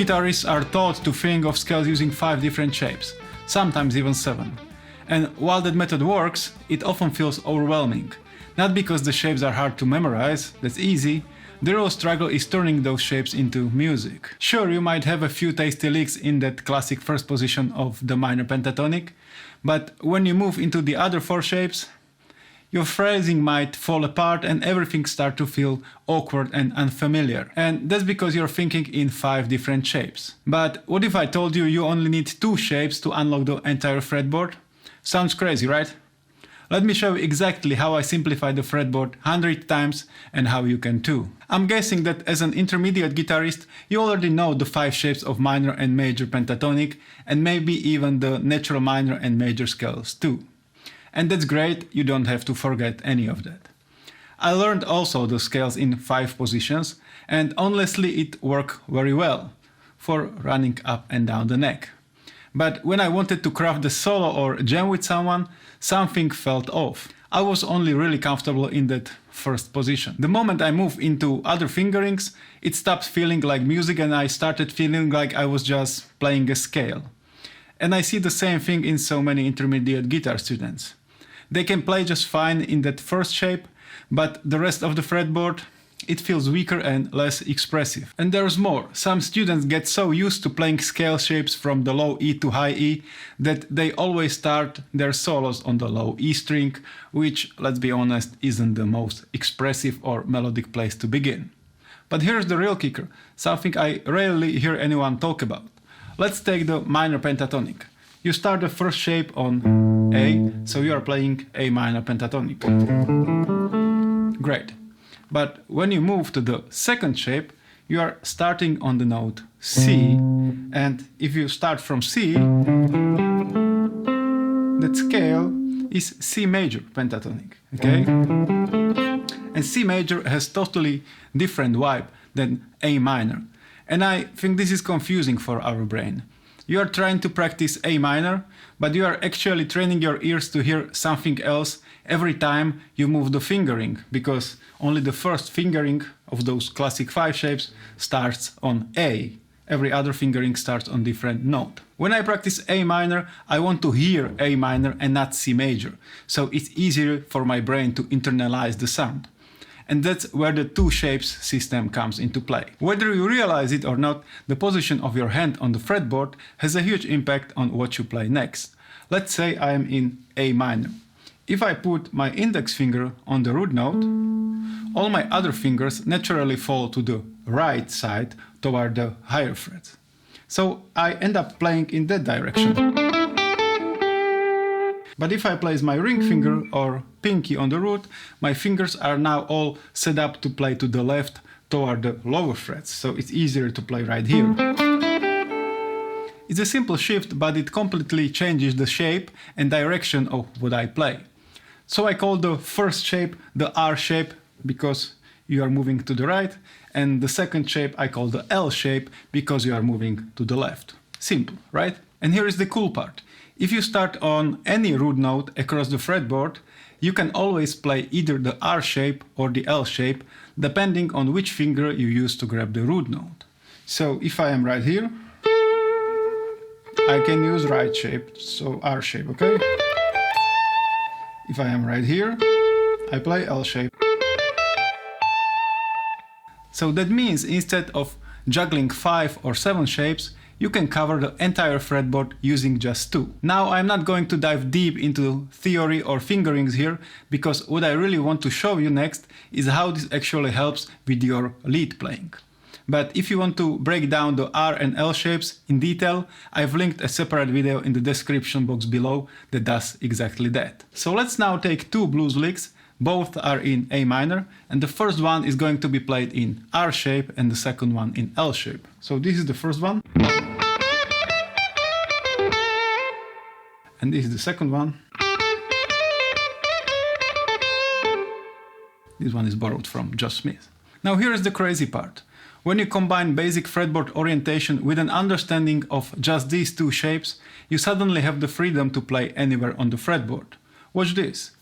guitarists are taught to think of scales using 5 different shapes, sometimes even 7. And while that method works, it often feels overwhelming. Not because the shapes are hard to memorize, that's easy, the real struggle is turning those shapes into music. Sure, you might have a few tasty licks in that classic first position of the minor pentatonic, but when you move into the other 4 shapes, your phrasing might fall apart and everything starts to feel awkward and unfamiliar. And that's because you're thinking in 5 different shapes. But what if I told you you only need 2 shapes to unlock the entire fretboard? Sounds crazy, right? Let me show you exactly how I simplified the fretboard 100 times and how you can too. I'm guessing that as an intermediate guitarist, you already know the 5 shapes of minor and major pentatonic, and maybe even the natural minor and major scales too. And that's great, you don't have to forget any of that. I learned also the scales in 5 positions, and honestly it worked very well for running up and down the neck. But when I wanted to craft the solo or jam with someone, something felt off. I was only really comfortable in that first position. The moment I moved into other fingerings, it stopped feeling like music and I started feeling like I was just playing a scale. And I see the same thing in so many intermediate guitar students. They can play just fine in that first shape, but the rest of the fretboard, it feels weaker and less expressive. And there's more. Some students get so used to playing scale shapes from the low E to high E that they always start their solos on the low E string, which, let's be honest, isn't the most expressive or melodic place to begin. But here's the real kicker, something I rarely hear anyone talk about. Let's take the minor pentatonic. You start the first shape on A, so you are playing A minor pentatonic. Great. But when you move to the second shape, you are starting on the note C, and if you start from C, that scale is C major pentatonic, okay? And C major has totally different vibe than A minor, and I think this is confusing for our brain. You are trying to practice A minor, but you are actually training your ears to hear something else every time you move the fingering, because only the first fingering of those classic 5 shapes starts on A. Every other fingering starts on different note. When I practice A minor, I want to hear A minor and not C major, so it's easier for my brain to internalize the sound. And that's where the 2 shapes system comes into play. Whether you realize it or not, the position of your hand on the fretboard has a huge impact on what you play next. Let's say I am in A minor. If I put my index finger on the root note, all my other fingers naturally fall to the right side toward the higher frets. So I end up playing in that direction. But if I place my ring finger or pinky on the root, my fingers are now all set up to play to the left toward the lower frets, so it's easier to play right here. It's a simple shift, but it completely changes the shape and direction of what I play. So I call the first shape the R shape because you are moving to the right, and the second shape I call the L shape because you are moving to the left. Simple, right? And here is the cool part. If you start on any root note across the fretboard, you can always play either the R shape or the L shape, depending on which finger you use to grab the root note. So if I am right here, I can use right shape, so R shape, okay? If I am right here, I play L shape. So that means instead of juggling 5 or 7 shapes, you can cover the entire fretboard using just 2. Now I'm not going to dive deep into theory or fingerings here, because what I really want to show you next is how this actually helps with your lead playing. But if you want to break down the R and L shapes in detail, I've linked a separate video in the description box below that does exactly that. So let's now take 2 blues licks. Both are in A minor, and the first one is going to be played in R shape and the second one in L shape. So this is the first one. And this is the second one. This one is borrowed from Josh Smith. Now here is the crazy part. When you combine basic fretboard orientation with an understanding of just these 2 shapes, you suddenly have the freedom to play anywhere on the fretboard. Watch this.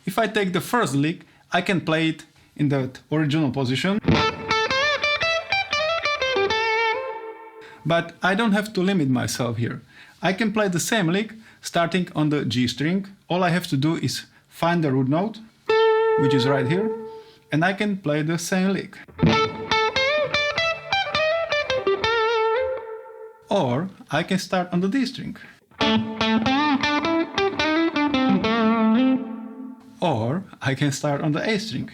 If I take the first lick, I can play it in that original position. But I don't have to limit myself here. I can play the same lick starting on the G string. All I have to do is find the root note, which is right here, and I can play the same lick. Or I can start on the D string. Or I can start on the A string.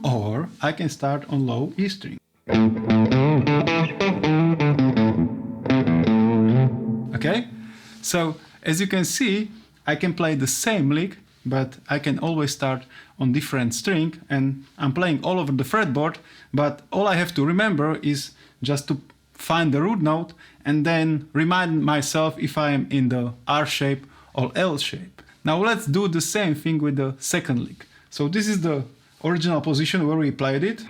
Or I can start on low E string. Okay? So, as you can see, I can play the same lick, but I can always start on different string, and I'm playing all over the fretboard, but all I have to remember is just to find the root note and then remind myself if I am in the R shape or L shape. Now let's do the same thing with the second lick. So this is the original position where we played it.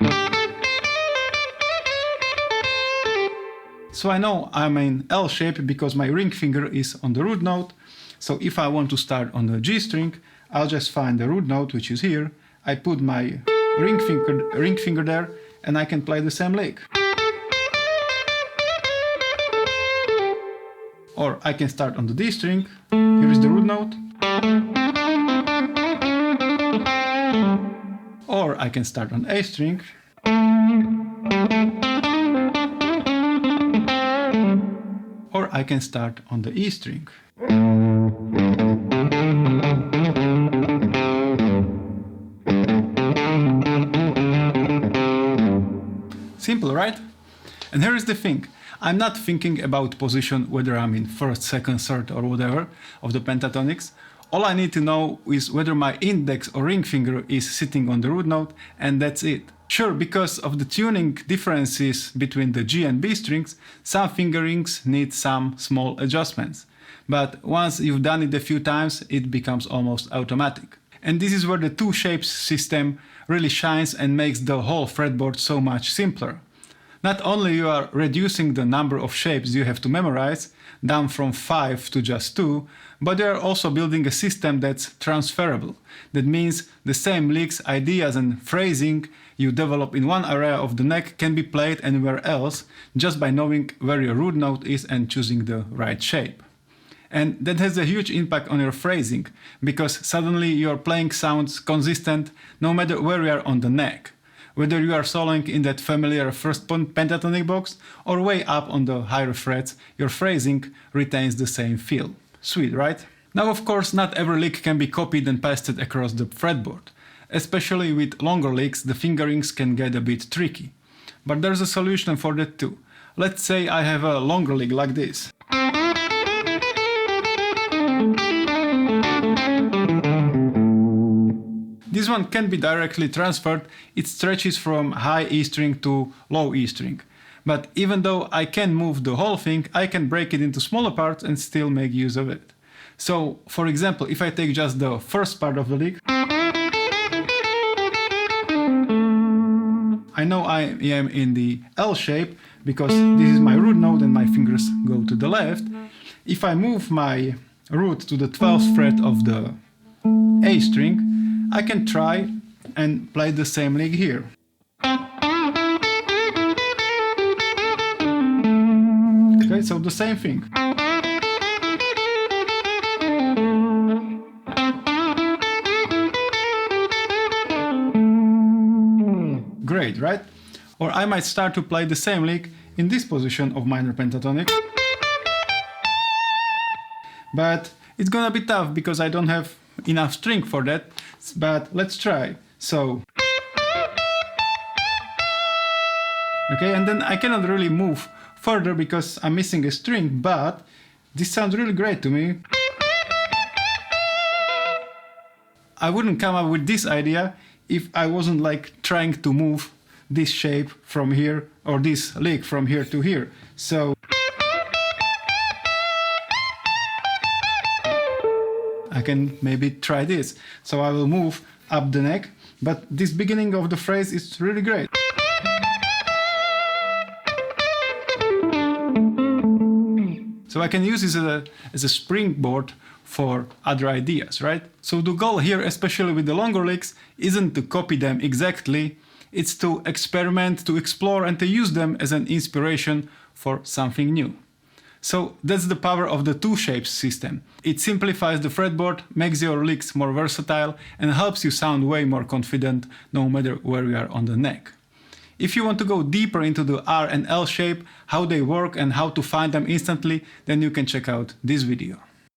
So I know I'm in L shape because my ring finger is on the root note. So if I want to start on the G string, I'll just find the root note, which is here. I put my ring finger there, and I can play the same lick. Or I can start on the D string. Here is the root note. Or I can start on A string. Or I can start on the E string. Simple, right? And here is the thing. I'm not thinking about position, whether I'm in first, second, third or whatever of the pentatonics. All I need to know is whether my index or ring finger is sitting on the root note, and that's it. Sure, because of the tuning differences between the G and B strings, some fingerings need some small adjustments. But once you've done it a few times, it becomes almost automatic. And this is where the two shapes system really shines and makes the whole fretboard so much simpler. Not only you are reducing the number of shapes you have to memorize, down from 5 to just 2, but you are also building a system that's transferable. That means the same licks, ideas and phrasing you develop in one area of the neck can be played anywhere else, just by knowing where your root note is and choosing the right shape. And that has a huge impact on your phrasing, because suddenly your playing sounds consistent no matter where you are on the neck. Whether you are soloing in that familiar first pentatonic box or way up on the higher frets, your phrasing retains the same feel. Sweet, right? Now of course not every lick can be copied and pasted across the fretboard. Especially with longer licks, the fingerings can get a bit tricky. But there's a solution for that too. Let's say I have a longer lick like this. This one can be directly transferred. It stretches from high E string to low E string. But even though I can move the whole thing, I can break it into smaller parts and still make use of it. So, for example, if I take just the first part of the lick, I know I am in the L shape because this is my root note and my fingers go to the left. If I move my root to the 12th fret of the A string, I can try and play the same lick here. Okay, so the same thing. Great, right? Or I might start to play the same lick in this position of minor pentatonic. But it's gonna be tough because I don't have enough string for that, but let's try. So, okay, and then I cannot really move further because I'm missing a string, but this sounds really great to me. I wouldn't come up with this idea if I wasn't like trying to move this shape from here, or this lick from here to here. So I can maybe try this. So I will move up the neck, but this beginning of the phrase is really great. So I can use this as a springboard for other ideas, right? So the goal here, especially with the longer licks, isn't to copy them exactly, It's to experiment, to explore, and to use them as an inspiration for something new. So that's the power of the two shapes system. It simplifies the fretboard, makes your licks more versatile, and helps you sound way more confident no matter where you are on the neck. If you want to go deeper into the R and L shape, how they work and how to find them instantly, then you can check out this video.